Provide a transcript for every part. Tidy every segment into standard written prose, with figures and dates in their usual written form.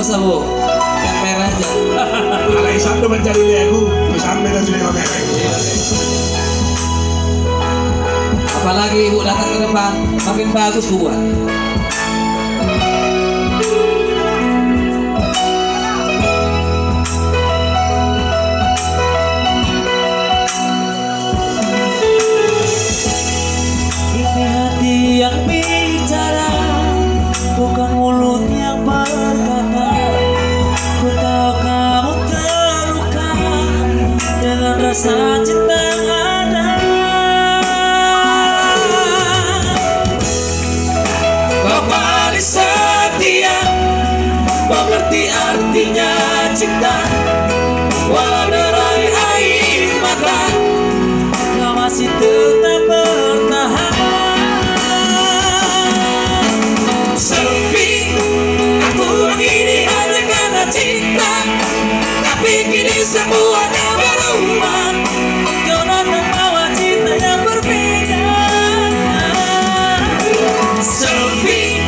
usah bu, yang merah aja. Ala isang naman dyan ulit ako. Isang meron sila yung merah. Apalagi ibu datang ke depan, makin bagus bu buat. Ini hati yang bicara, bukan mulut yang berkata. Ku tahu kamu terluka dengan rasa cinta yang ada. Kau paling setia, mengerti artinya cinta. Walau derai air mata, kau masih tetap bertahan. Sepi, aku begini hanya karena cinta, tapi kini semuanya berubah. Kau datang bawa cinta yang berbeda. Sepi,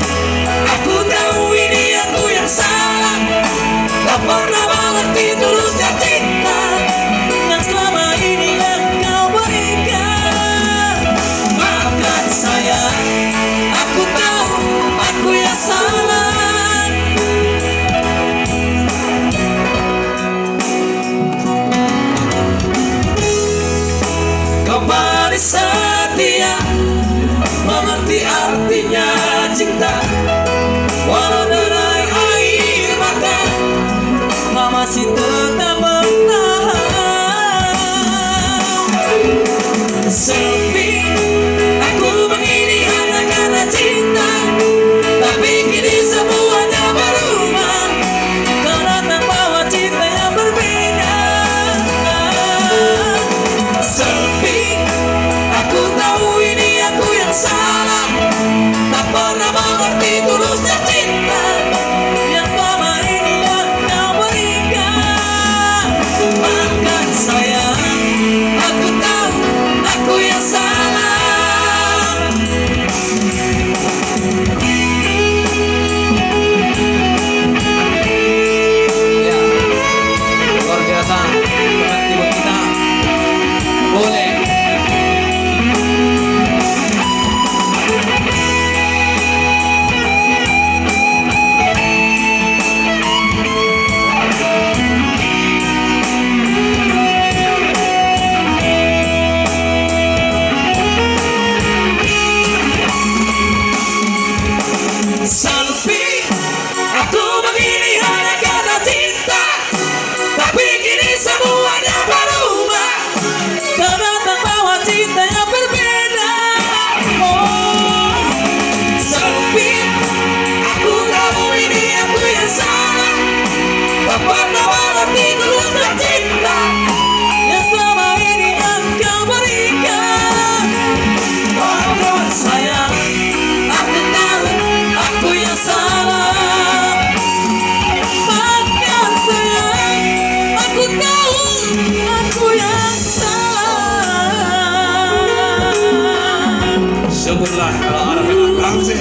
aku tahu ini aku yang salah, tak pernah mengerti tulusnya cinta yang selama ini yang kau berikan. Maafkan saya, aku tahu aku yang salah. Kau paling setia, mengerti artinya cinta. Walau derai air mata, kau masih tetap bertahan. Sepi, aku begini hanya karena cinta, tapi kini semuanya berubah. Kau datang bawa cinta yang berbeda. Sepi, aku tahu ini aku yang salah, tak pernah mengerti tulusnya cinta yang selama ini yang kau berikan. Maafkan saya, aku tahu aku yang salah. Ya, luar biasa. Berarti buat kita boleh. Sepi, aku begini hanya karena cinta, tapi kini semuanya berubah. Kau datang bawa cinta yang berbeda. Oh, sepi, aku tahu ini aku yang salah, tak pernah mengerti tulusnya cinta yang selama ini yang kau berikan. Maafkan saya, aku tahu aku yang salah. Maafkan saya, aku tahu aku yang salah. Syukurlah kalau orang memang bangsa.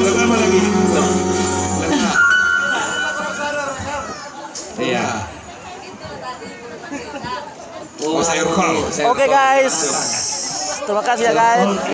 Berapa lagi? Lengkap. Iya. Oh, saya recall. Saya Oke guys, terima kasih ya guys.